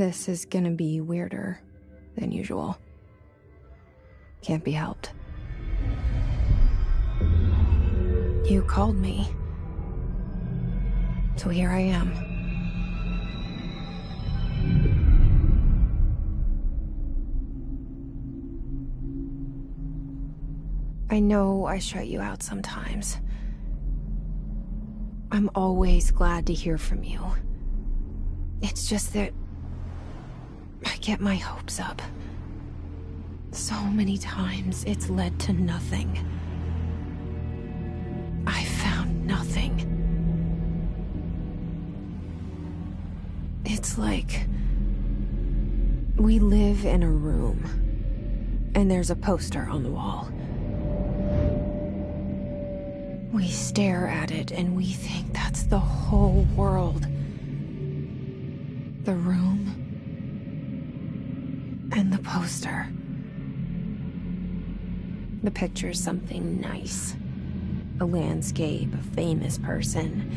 This is gonna be weirder than usual. Can't be helped. You called me. So here I am. I know I shut you out sometimes. I'm always glad to hear from you. It's just that I get my hopes up. So many times it's led to nothing. I found nothing. It's like we live in a room, and there's a poster on the wall. We stare at it and we think that's the whole world. The room and the poster. The picture's something nice. A landscape, a famous person.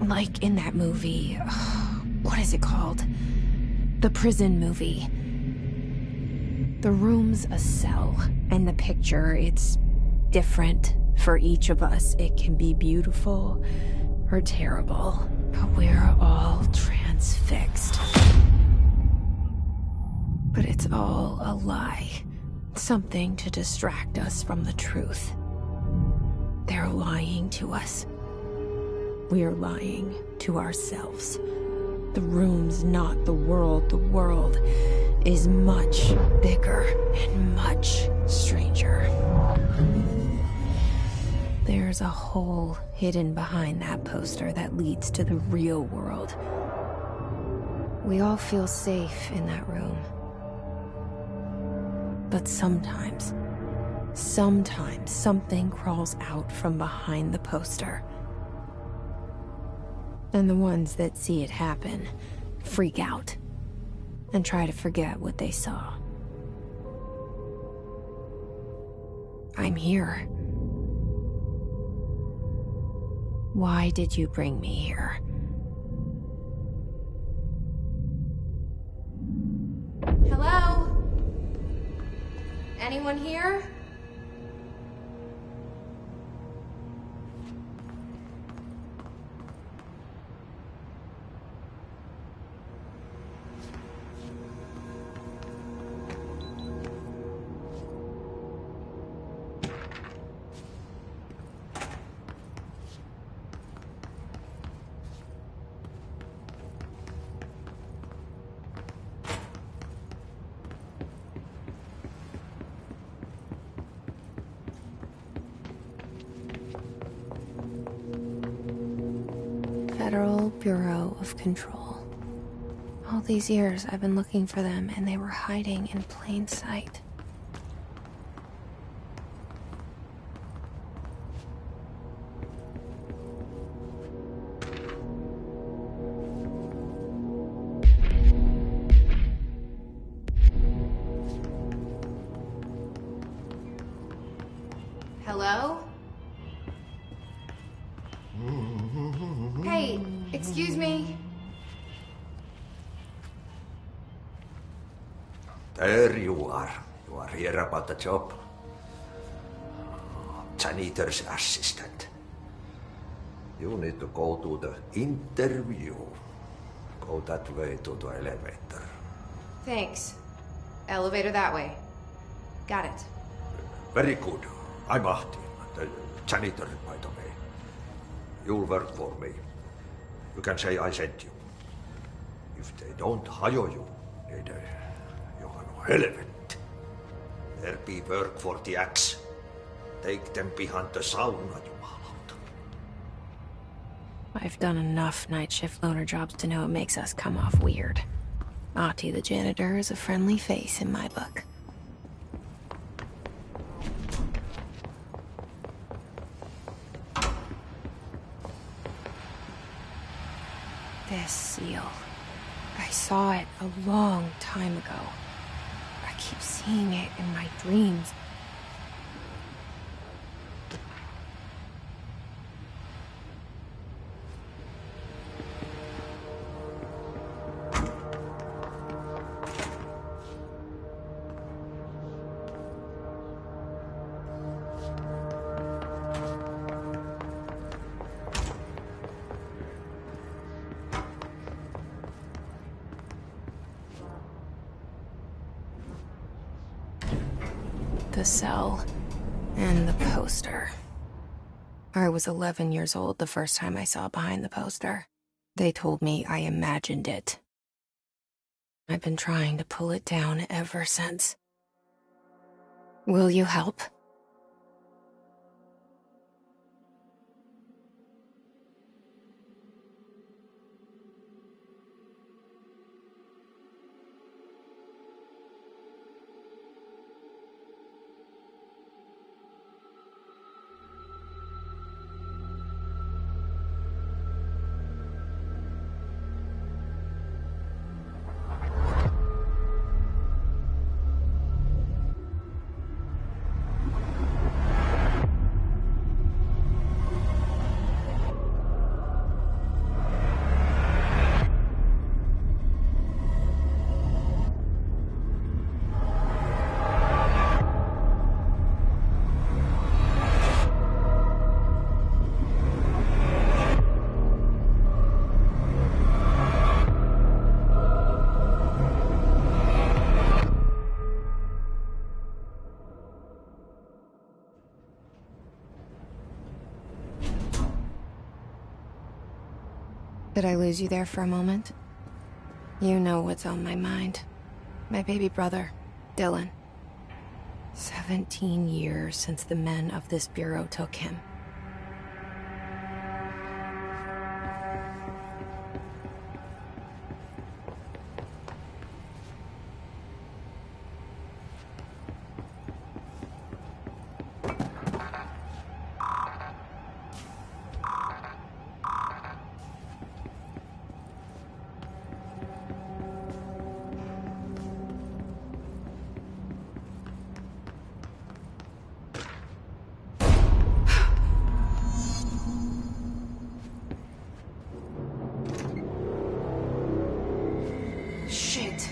Like in that movie, what is it called? The prison movie. The room's a cell, and the picture, it's different for each of us. It can be beautiful or terrible, but we're all transfixed. But it's all a lie. Something to distract us from the truth. They're lying to us. We're lying to ourselves. The room's not the world. The world is much bigger and much stranger. There's a hole hidden behind that poster that leads to the real world. We all feel safe in that room. But sometimes something crawls out from behind the poster. And the ones that see it happen freak out and try to forget what they saw. I'm here. Why did you bring me here? Hello? Anyone here? Federal Bureau of Control. All these years I've been looking for them, and they were hiding in plain sight. Hello? Hey, excuse me. There you are. You are here about the job. Janitor's assistant. You need to go to the interview. Go that way to the elevator. Thanks. Elevator that way. Got it. Very good. I'm Ahti, the janitor, by the way. You'll work for me. You can say I sent you. If they don't hire you, niin johan on helvetti. There be work for the axe. Take them behind the sauna, jumalauta. I've done enough night shift loner jobs to know it makes us come off weird. Ahti the janitor is a friendly face in my book. This seal. I saw it a long time ago. I keep seeing it in my dreams. The cell. And the poster. I was 11 years old the first time I saw behind the poster. They told me I imagined it. I've been trying to pull it down ever since. Will you help? Did I lose you there for a moment? You know what's on my mind. My baby brother, Dylan. 17 years since the men of this bureau took him. Shit.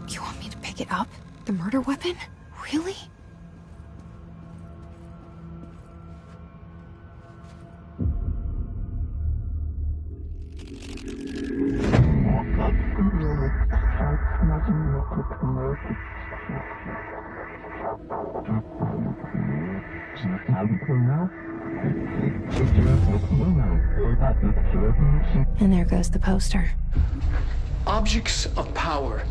You want me to pick it up? The murder weapon? Really? And there goes the poster. Objects of power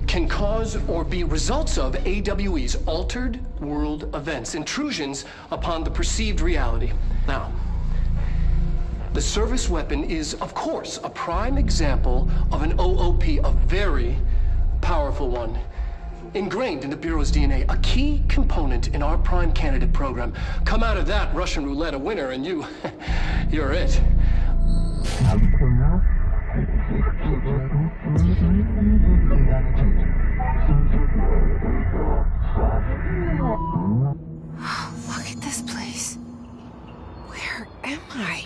can cause or be results of AWE's altered world events, intrusions upon the perceived reality. Now, the service weapon is, of course, a prime example of an OOP, a very powerful one. Ingrained in the Bureau's DNA, a key component in our prime candidate program. Come out of that Russian roulette a winner and you're it. Look at this place. Where am I?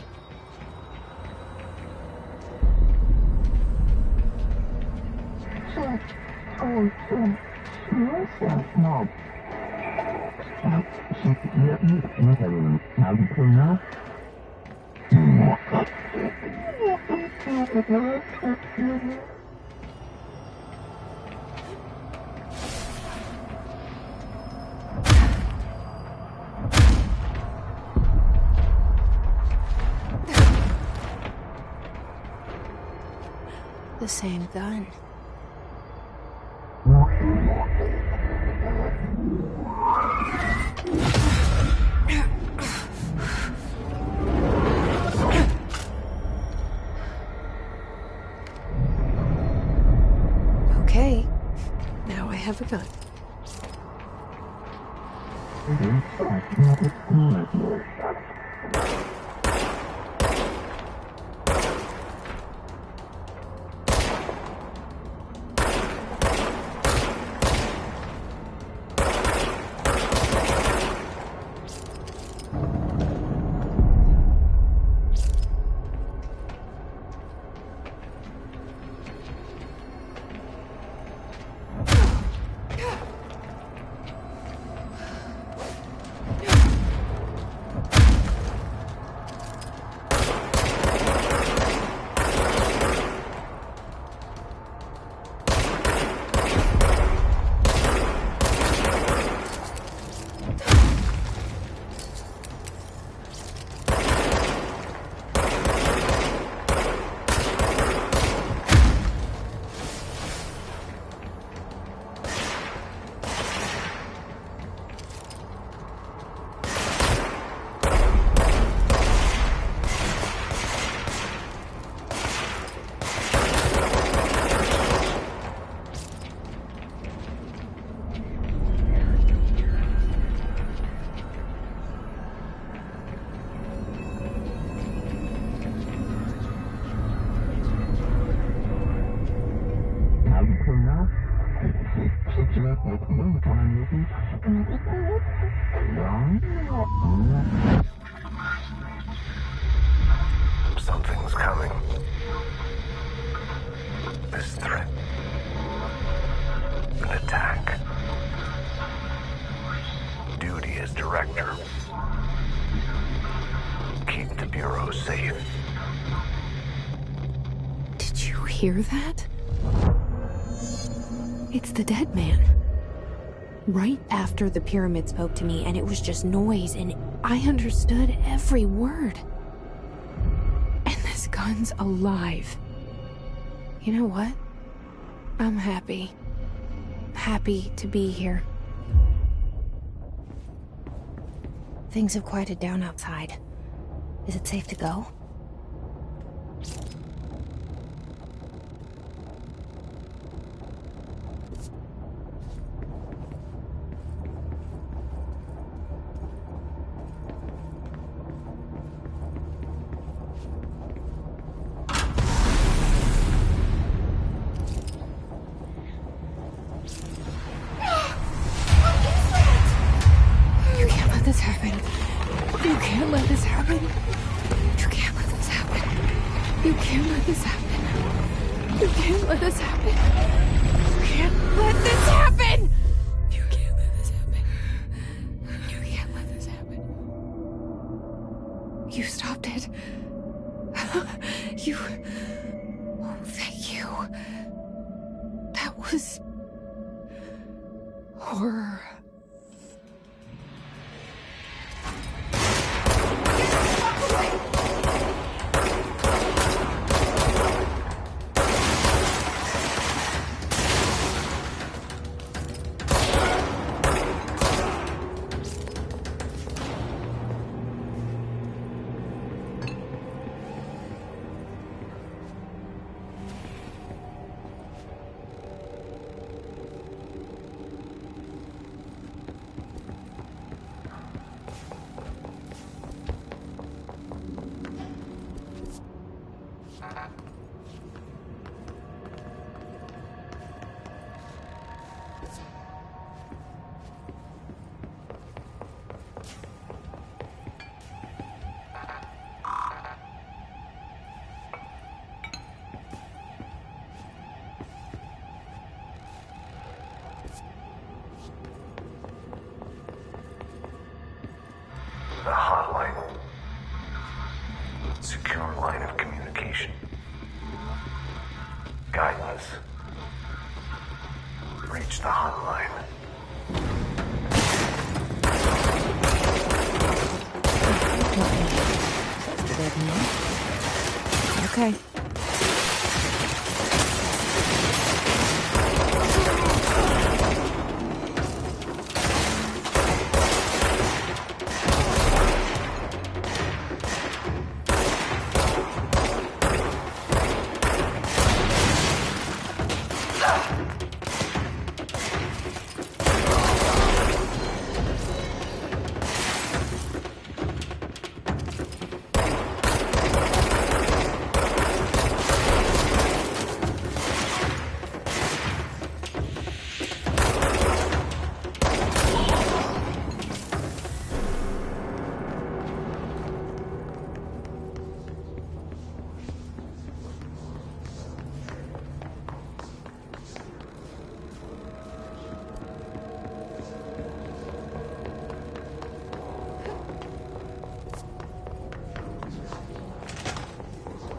The same gun. Okay, now I have a gun. Something's coming. This threat. An attack. Duty as director. Keep the Bureau safe. Did you hear that? It's the dead man. Right after the pyramid spoke to me, and it was just noise, and I understood every word. And this gun's alive. You know what? I'm happy. Happy to be here. Things have quieted down outside. Is it safe to go? Horror. The hotline. Secure line of communication. Guidance. Reach the hotline. Okay.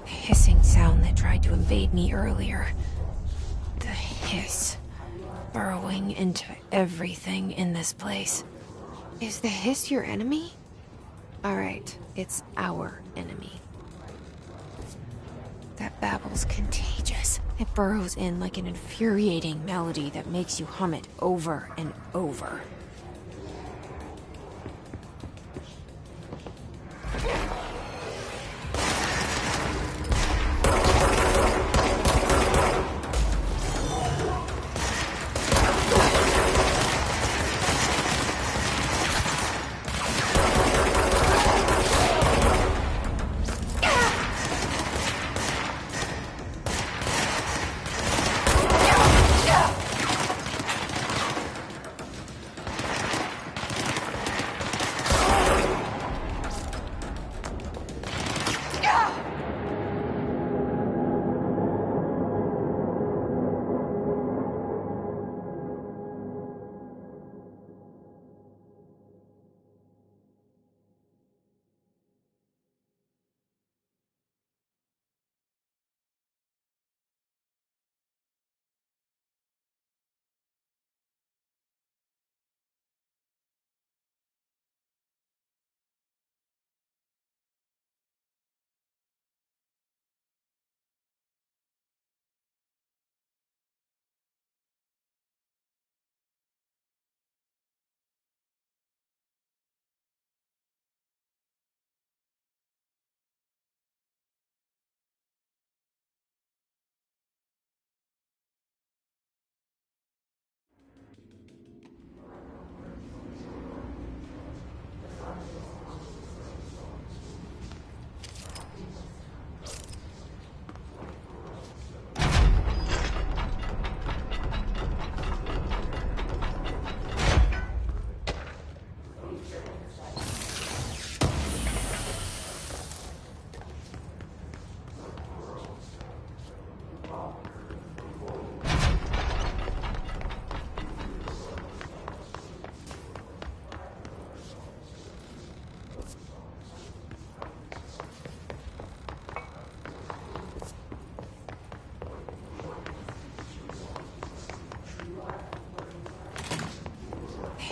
Hissing sound that tried to invade me earlier. The hiss. Burrowing into everything in this place. Is the hiss your enemy? Alright, it's our enemy. That babble's contagious. It burrows in like an infuriating melody that makes you hum it over and over.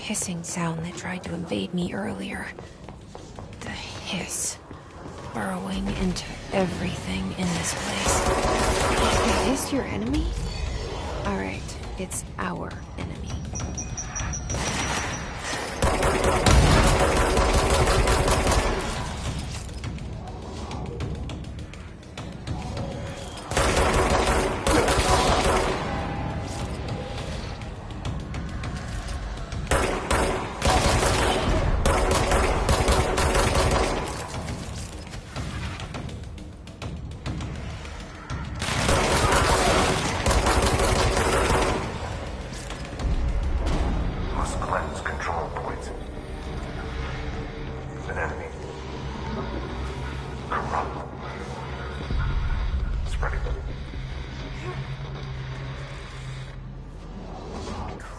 hissing sound that tried to invade me earlier. The hiss. Burrowing into everything in this place. Is the hiss your enemy? Alright, it's our enemy.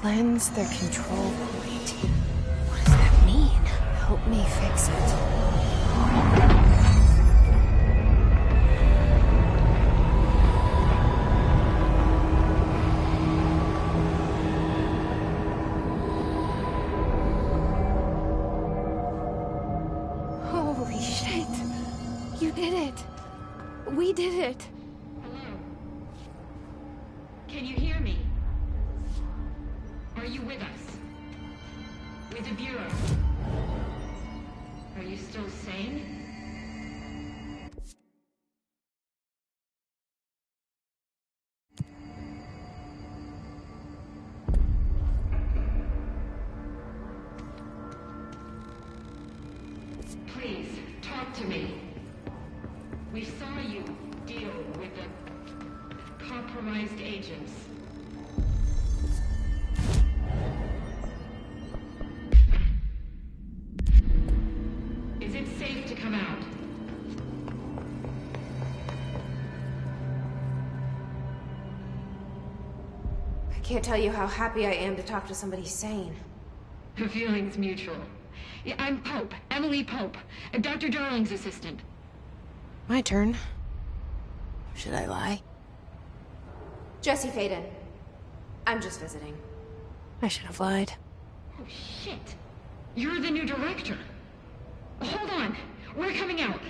Cleanse the control point. What does that mean? Help me fix it. Holy shit. You did it. We did it. Hello? Can you hear me? Are you with us? With the Bureau? Are you still sane? Please, talk to me. We saw you deal with the compromised agents. Is it safe to come out? I can't tell you how happy I am to talk to somebody sane. The feeling's mutual. Yeah, I'm Pope, Emily Pope, Dr. Darling's assistant. My turn. Should I lie? Jesse Faden. I'm just visiting. I should have lied. Oh, shit. You're the new director. Hold on. We're coming out.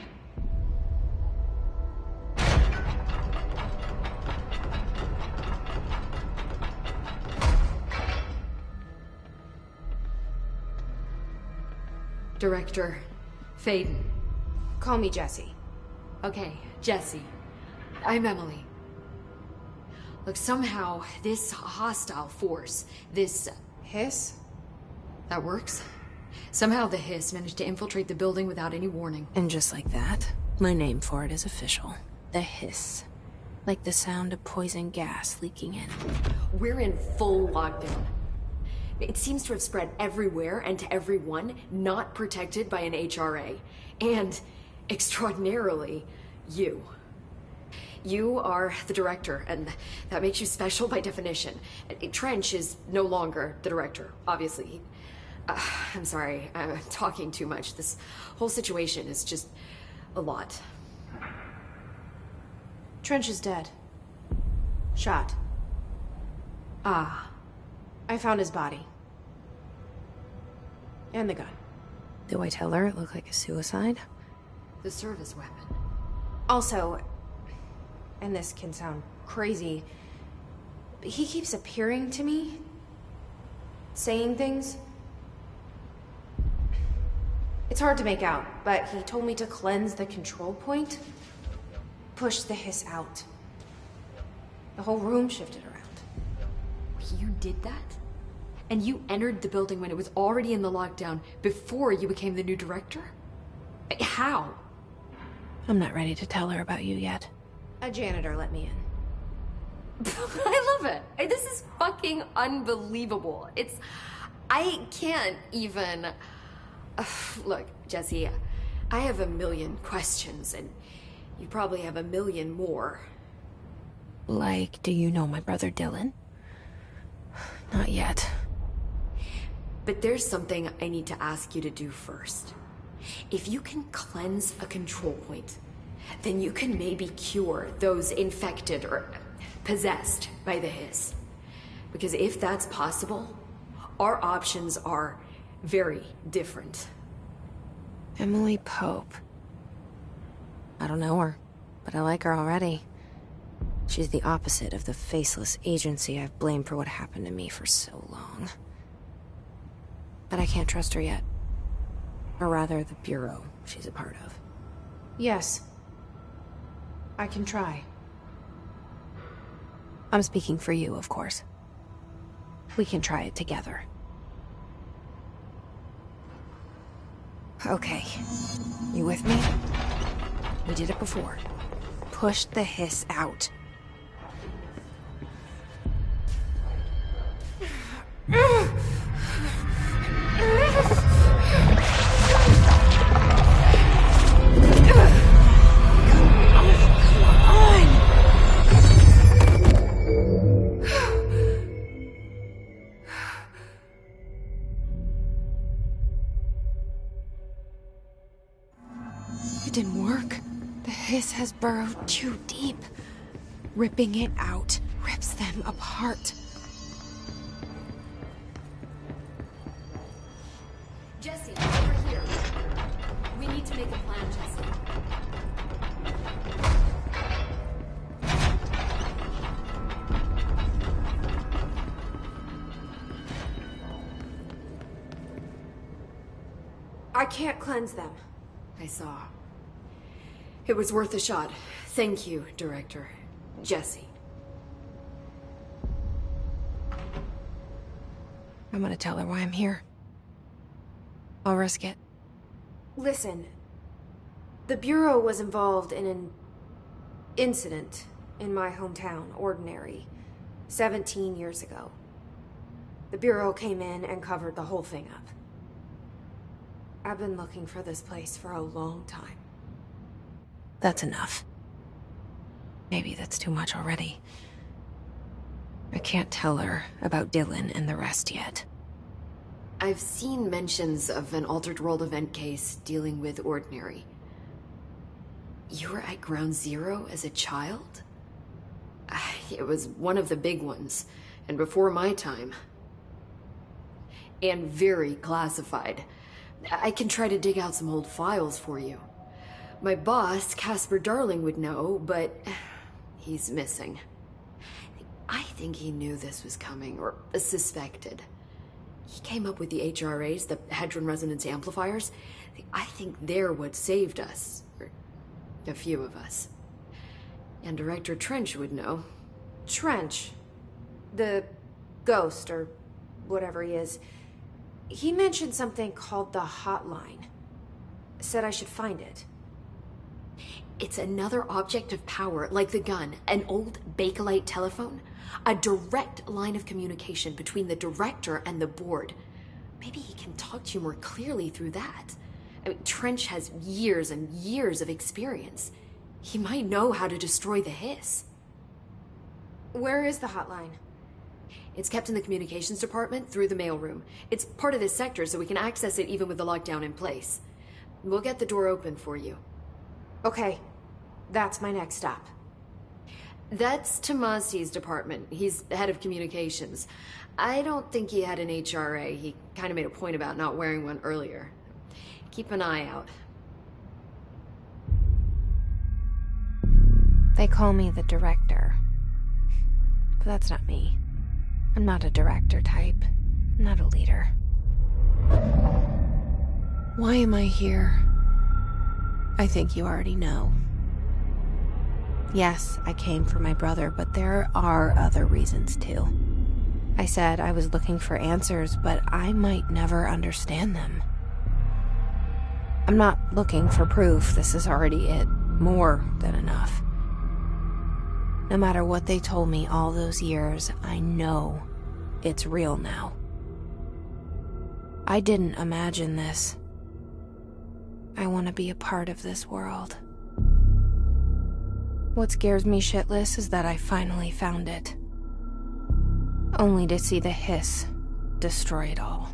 Director Faden. Call me Jesse. Okay, Jesse. I'm Emily. Look, somehow this hostile force, this... Hiss? That works? Somehow the hiss managed to infiltrate the building without any warning. And just like that, my name for it is official. The hiss. Like the sound of poison gas leaking in. We're in full lockdown. It seems to have spread everywhere and to everyone not protected by an HRA. And, extraordinarily, you. You are the director, and that makes you special by definition. Trench is no longer the director, obviously. I'm sorry, I'm talking too much. This whole situation is just a lot. Trench is dead. Shot. Ah. I found his body. And the gun. Do I tell her it looked like a suicide? The service weapon. Also, and this can sound crazy, but he keeps appearing to me, saying things. It's hard to make out, but he told me to cleanse the control point, push the hiss out. The whole room shifted around. You did that? And you entered the building when it was already in the lockdown before you became the new director? How? I'm not ready to tell her about you yet. A janitor let me in. I love it. This is fucking unbelievable. I can't even... Look, Jesse, I have a million questions, and you probably have a million more. Like, do you know my brother Dylan? Not yet. But there's something I need to ask you to do first. If you can cleanse a control point, then you can maybe cure those infected or possessed by the hiss. Because if that's possible, Our options are very different. Emily Pope. I don't know her, but I like her already. She's the opposite of the faceless agency I've blamed for what happened to me for so long. But I can't trust her yet. Or rather, the Bureau she's a part of. Yes. I can try. I'm speaking for you, of course. We can try it together. Okay. You with me? We did it before. Pushed the hiss out. It didn't work. The hiss has burrowed too deep. Ripping it out rips them apart. Jesse, over here. We need to make a plan, Jesse. I can't cleanse them. I saw. It was worth a shot. Thank you, Director. Jesse. I'm gonna tell her why I'm here. I'll risk it. Listen. The Bureau was involved in an incident in my hometown, Ordinary, 17 years ago. The Bureau came in and covered the whole thing up. I've been looking for this place for a long time. That's enough. Maybe that's too much already. I can't tell her about Dylan and the rest yet. I've seen mentions of an Altered World event case dealing with Ordinary. You were at Ground Zero as a child? It was one of the big ones, and before my time. And very classified. I can try to dig out some old files for you. My boss, Casper Darling, would know, but he's missing. I think he knew this was coming, or suspected. He came up with the HRAs, the Hadron Resonance Amplifiers. I think they're what saved us. Or a few of us. And Director Trench would know. Trench? The ghost, or whatever he is. He mentioned something called the Hotline. Said I should find it. It's another object of power, like the gun, an old Bakelite telephone. A direct line of communication between the director and the board. Maybe he can talk to you more clearly through that. I mean, Trench has years and years of experience. He might know how to destroy the hiss. Where is the hotline? It's kept in the communications department through the mailroom. It's part of this sector, so we can access it even with the lockdown in place. We'll get the door open for you. Okay, that's my next stop. That's Tomasi's department. He's head of communications. I don't think he had an HRA. He kind of made a point about not wearing one earlier. Keep an eye out. They call me the director. But that's not me. I'm not a director type. I'm not a leader. Why am I here? I think you already know. Yes, I came for my brother, but there are other reasons too. I said I was looking for answers, but I might never understand them. I'm not looking for proof. This is already it. More than enough. No matter what they told me all those years, I know it's real now. I didn't imagine this. I want to be a part of this world. What scares me shitless is that I finally found it. Only to see the hiss destroy it all.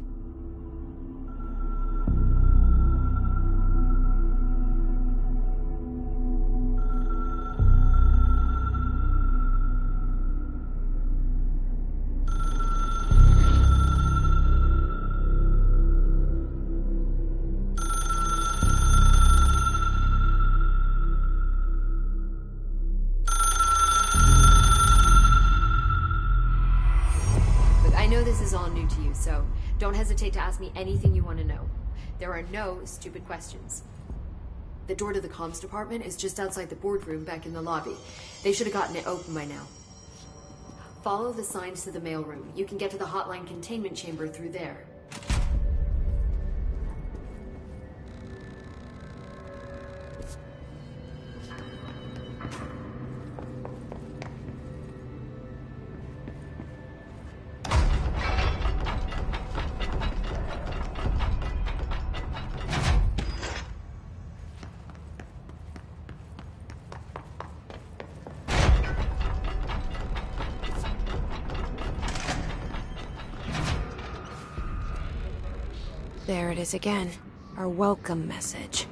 I know this is all new to you, so don't hesitate to ask me anything you want to know. There are no stupid questions. The door to the comms department is just outside the boardroom back in the lobby. They should have gotten it open by now. Follow the signs to the mailroom. You can get to the hotline containment chamber through there. There it is again. Our welcome message.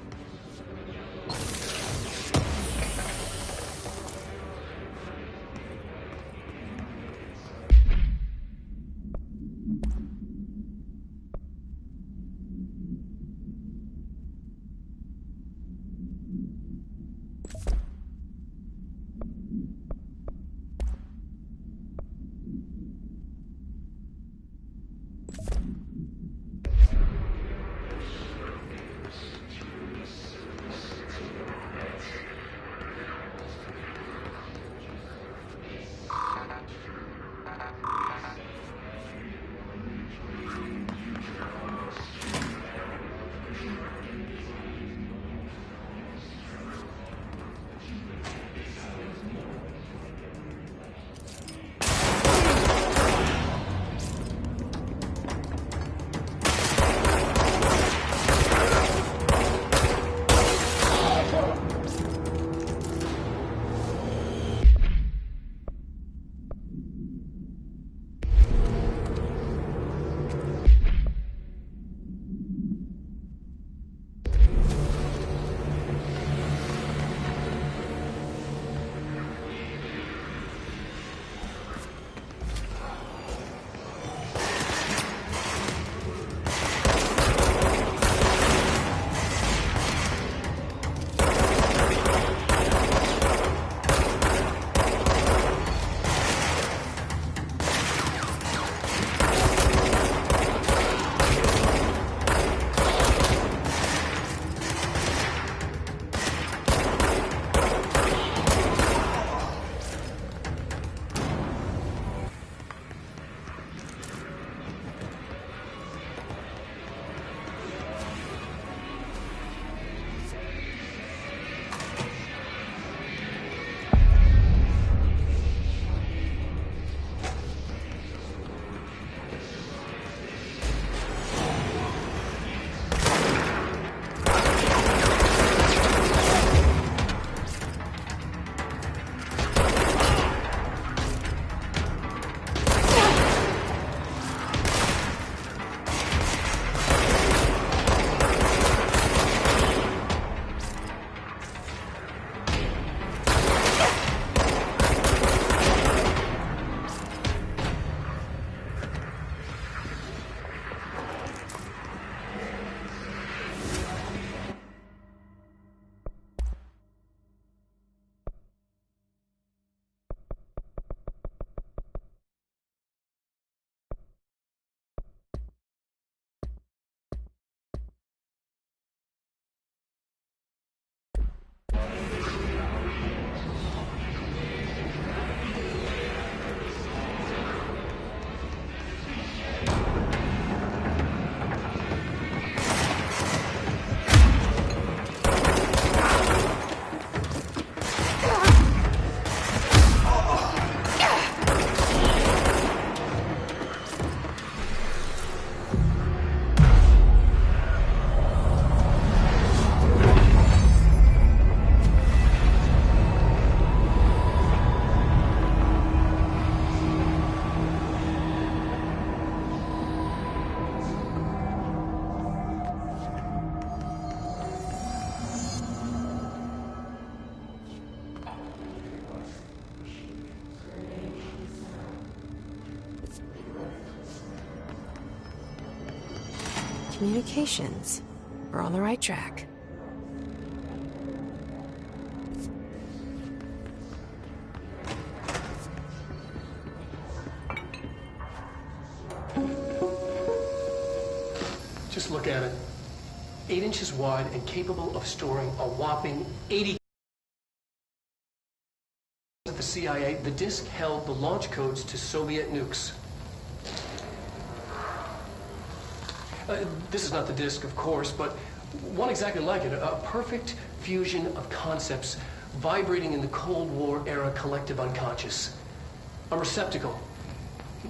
Communications. We're on the right track. Just look at it. 8 inches wide and capable of storing a whopping 80. At the CIA, the disk held the launch codes to Soviet nukes. This is not the disk, of course, but one exactly like it. A perfect fusion of concepts vibrating in the Cold War era collective unconscious. A receptacle.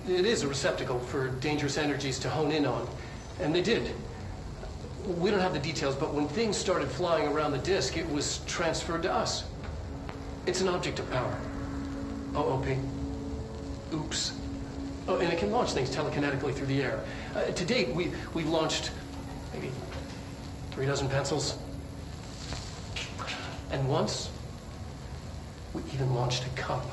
It is a receptacle for dangerous energies to hone in on. And they did. We don't have the details, but when things started flying around the disk, it was transferred to us. It's an object of power. OOP. Oops. Oh, and it can launch things telekinetically through the air. To date, we've launched maybe 3 dozen pencils. And once, we even launched a cup.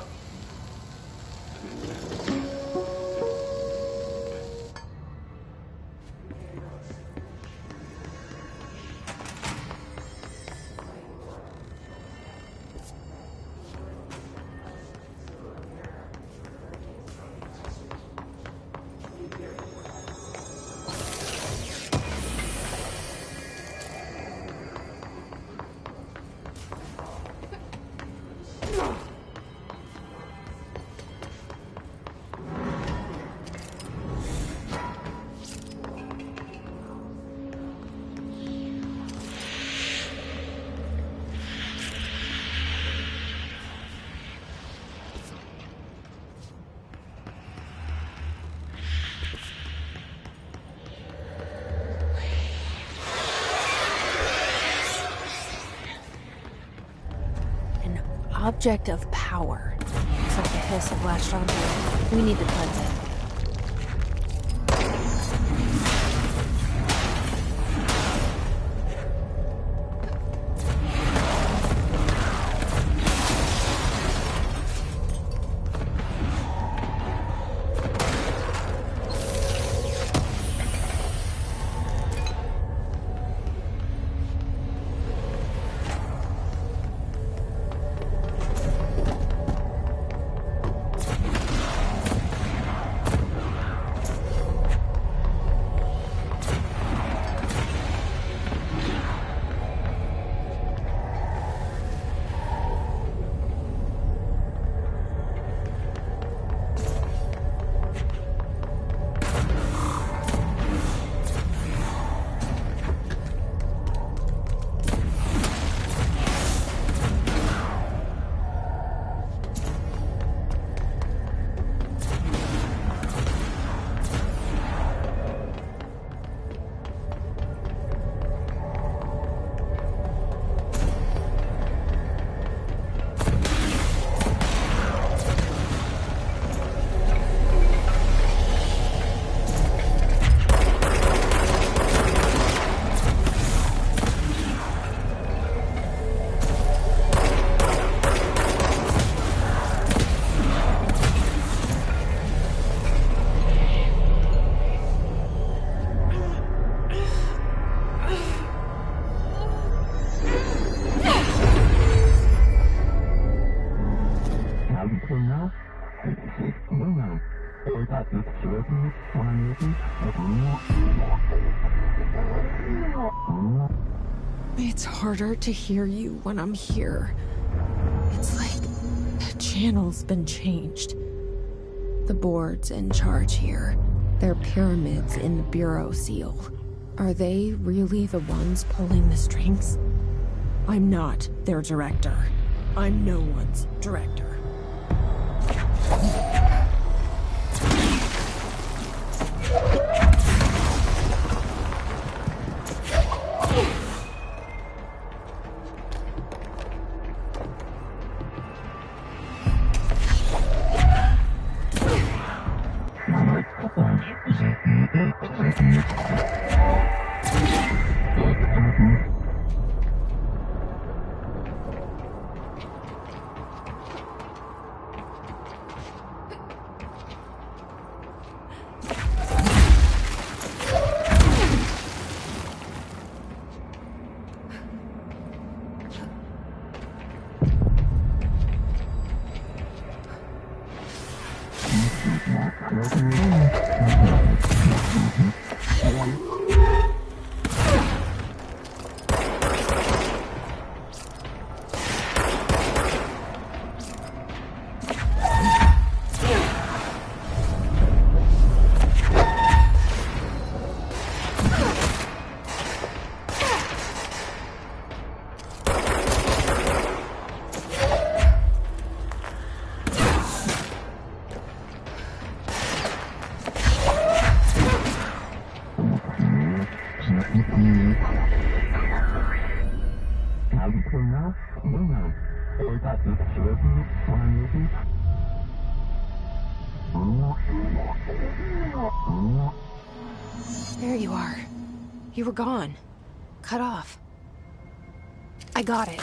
Object of power. Looks like the hiss have latched onto it. We need to cleanse it. It's harder to hear you when I'm here. It's like the channel's been changed. The board's in charge here. They're pyramids in the Bureau seal. Are they really the ones pulling the strings? I'm not their director. I'm no one's director. There you are. You were gone. Cut off. I got it.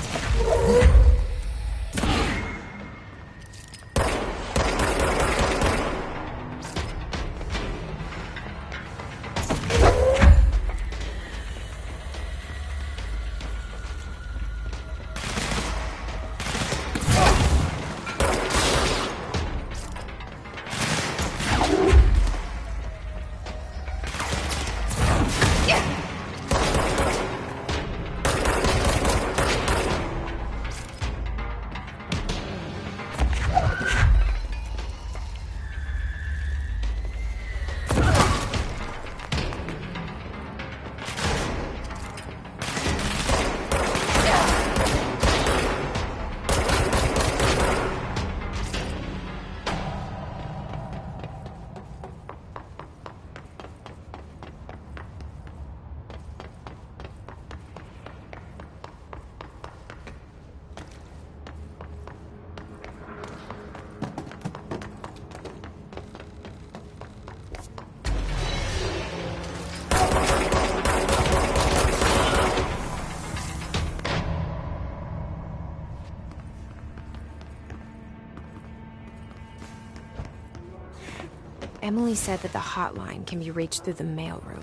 Emily said that the hotline can be reached through the mailroom.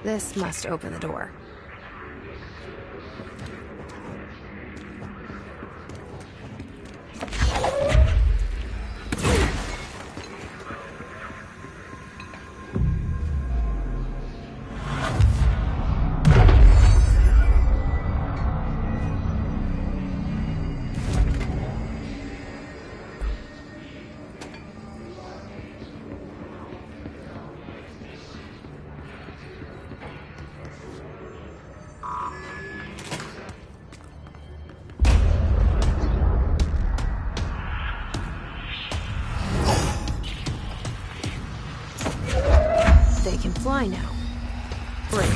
This must open the door. They can fly now. Great.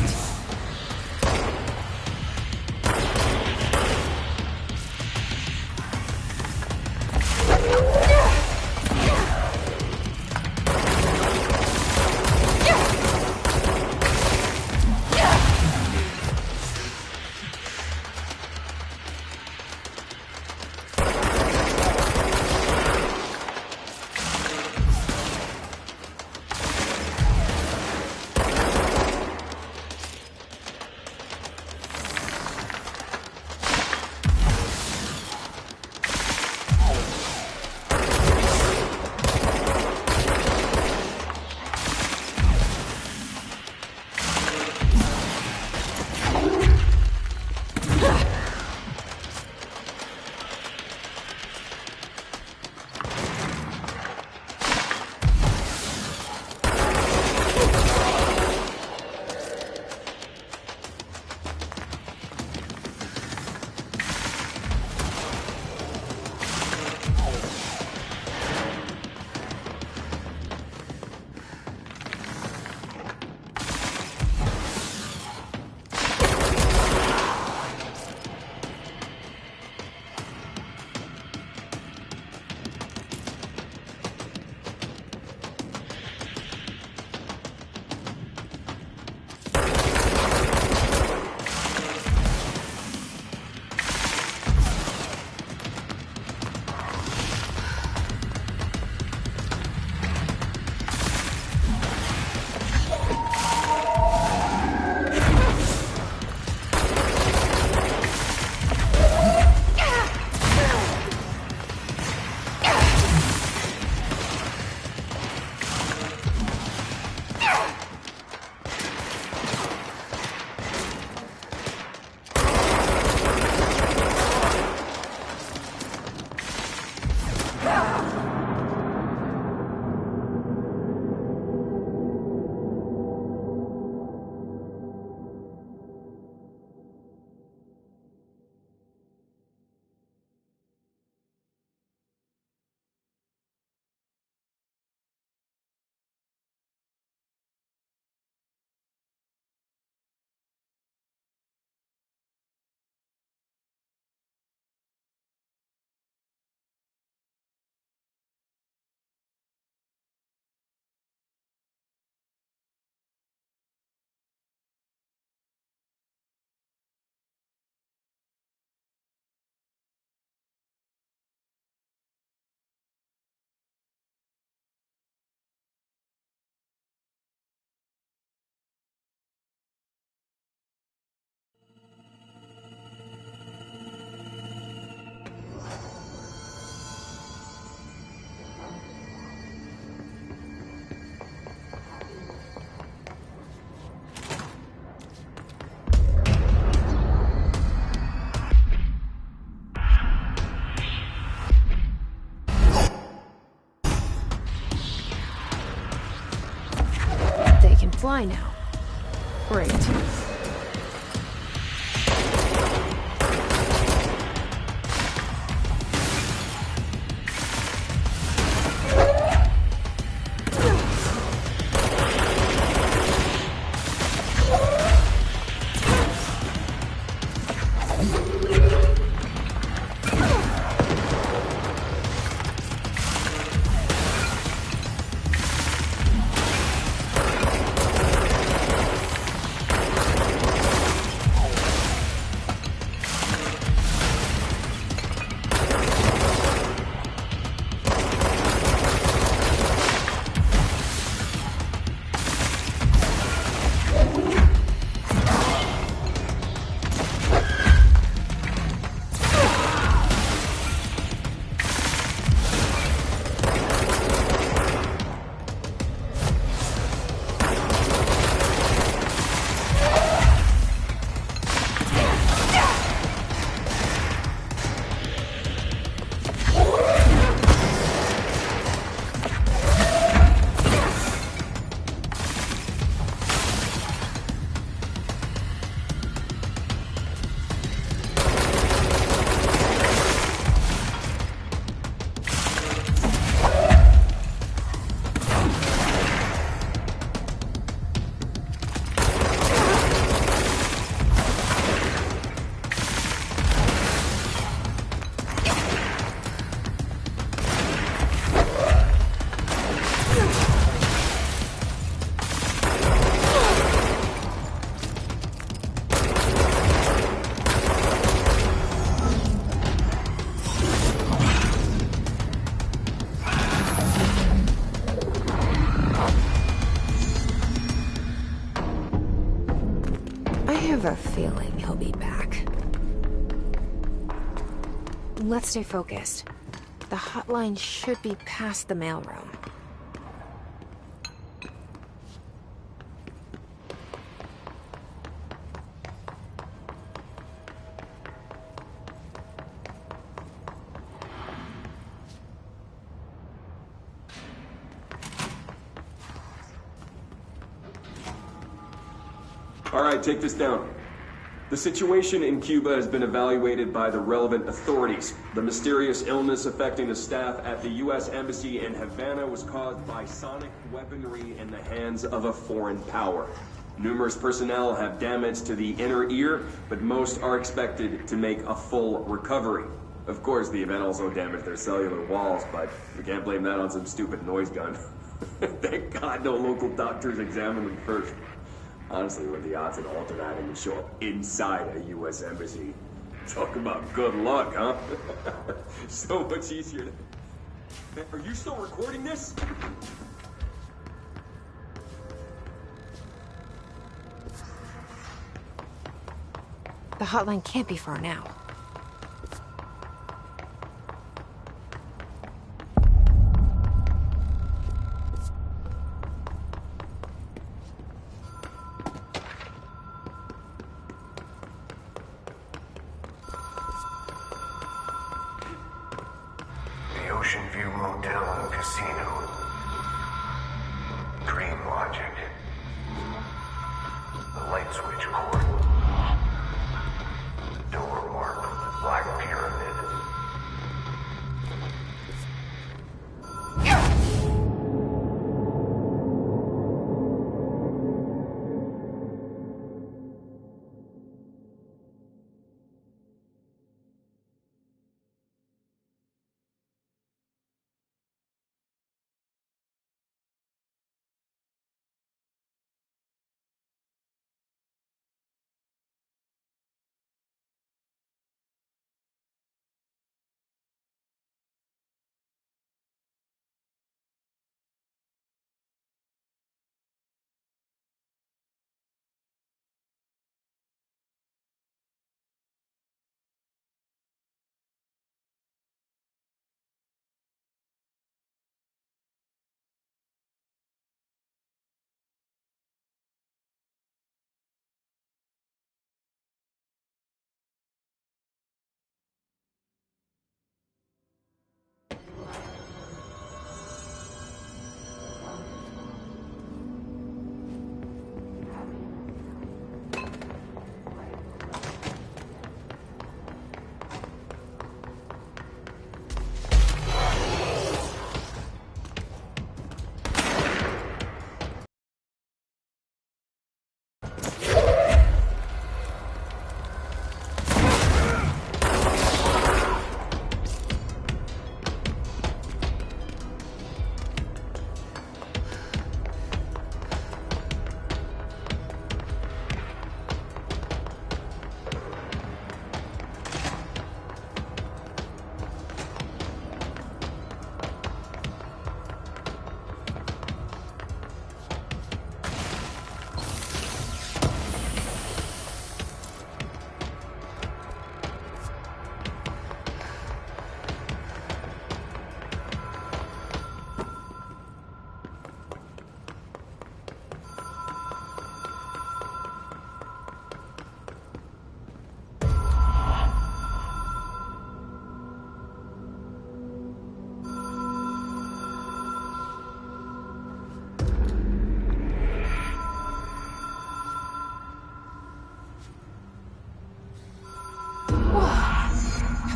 fly now. Great. I have a feeling he'll be back. Let's stay focused. The hotline should be past the mailroom. All right, take this down. The situation in Cuba has been evaluated by the relevant authorities. The mysterious illness affecting the staff at the U.S. Embassy in Havana was caused by sonic weaponry in the hands of a foreign power. Numerous personnel have damage to the inner ear, but most are expected to make a full recovery. Of course, the event also damaged their cellular walls, but we can't blame that on some stupid noise gun. Thank God no local doctors examined them first. Honestly, what are the odds an alternate item would show up inside a U.S. embassy? Talk about good luck, huh? So much easier to... Man, are you still recording this? The hotline can't be far now. The Ocean View Motel and Casino. Dream Logic. The light switch cord. Door marked with the Black Pyramid.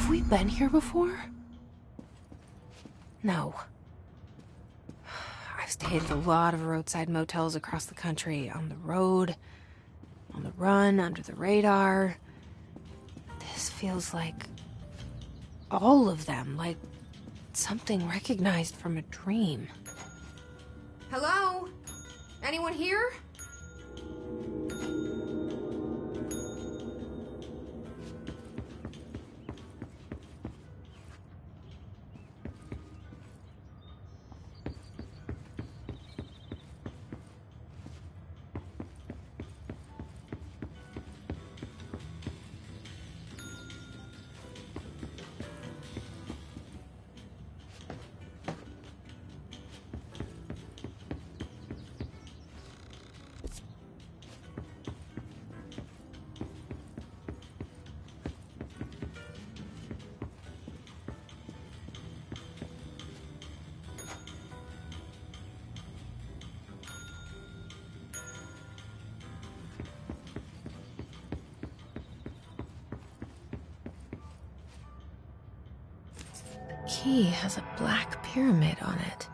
Have we been here before? No. I've stayed at a lot of roadside motels across the country, on the road, on the run, under the radar. This feels like all of them, like something recognized from a dream. Hello? Anyone here? Key has a black pyramid on it.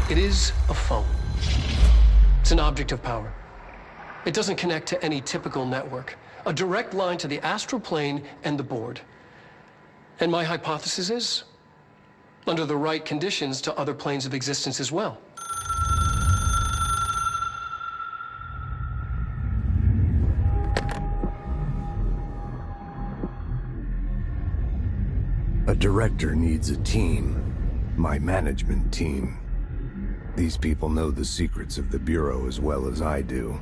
It is a phone. It's an object of power. It doesn't connect to any typical network. A direct line to the astral plane and the board. And my hypothesis is, under the right conditions, to other planes of existence as well. A director needs a team. My management team. These people know the secrets of the Bureau as well as I do.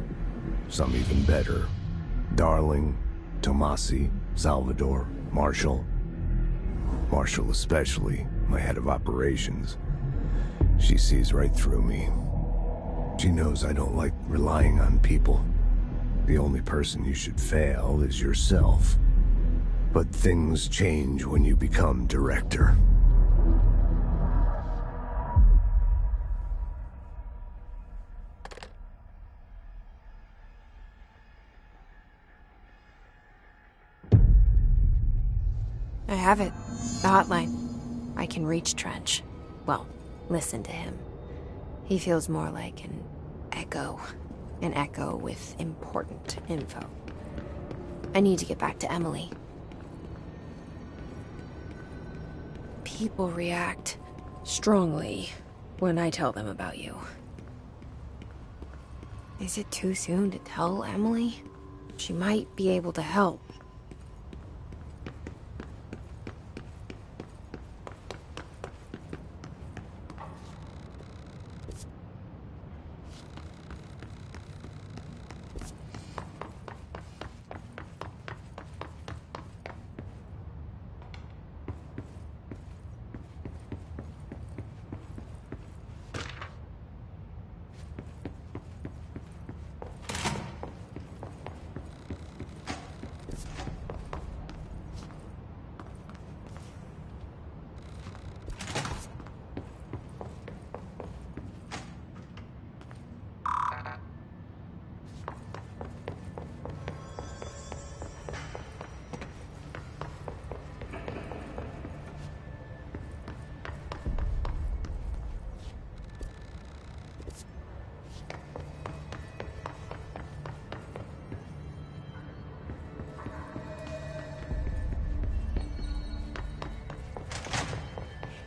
Some even better. Darling, Tomasi, Salvador, Marshall. Marshall especially, my head of operations. She sees right through me. She knows I don't like relying on people. The only person you should fail is yourself. But things change when you become director. I have it. The hotline. I can reach Trench. Well, listen to him. He feels more like an echo. An echo with important info. I need to get back to Emily. People react strongly when I tell them about you. Is it too soon to tell Emily? She might be able to help.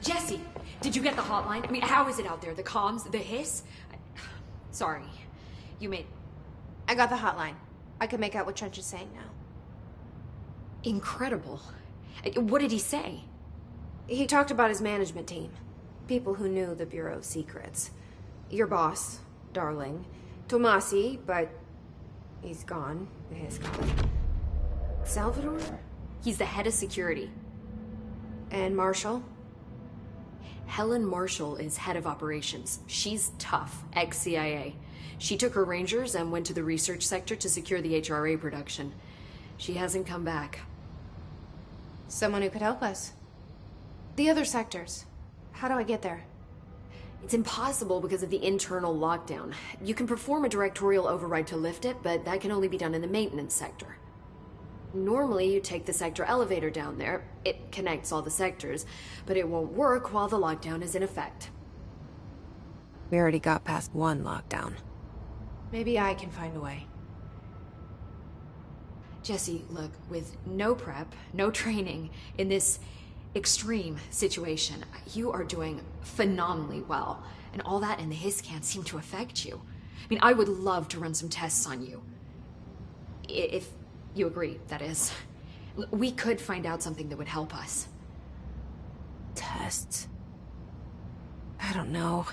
Jesse, did you get the hotline? I mean, how is it out there? The comms? The hiss? Sorry. You made... I got the hotline. I can make out what Trench is saying now. Incredible. What did he say? He talked about his management team. People who knew the Bureau's secrets. Your boss, Darling. Tomasi, but he's gone. His gone. Salvador? He's the head of security. And Marshall? Helen Marshall is head of operations. She's tough, ex-CIA. She took her Rangers and went to the research sector to secure the HRA production. She hasn't come back. Someone who could help us. The other sectors. How do I get there? It's impossible because of the internal lockdown. You can perform a directorial override to lift it, but that can only be done in the maintenance sector. Normally, you take the sector elevator down there. It connects all the sectors, but it won't work while the lockdown is in effect. We already got past one lockdown. Maybe I can find a way. Jesse, look, with no prep, no training, in this extreme situation, you are doing phenomenally well. And all that and the hiss can't seem to affect you. I mean, I would love to run some tests on you. If you agree, that is. We could find out something that would help us. Tests? I don't know.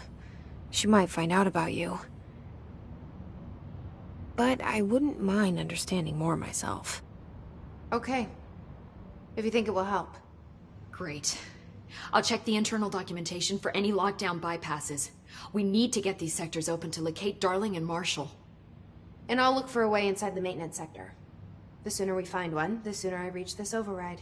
She might find out about you. But I wouldn't mind understanding more myself. Okay. If you think it will help. Great. I'll check the internal documentation for any lockdown bypasses. We need to get these sectors open to locate Darling and Marshall. And I'll look for a way inside the maintenance sector. The sooner we find one, the sooner I reach this override.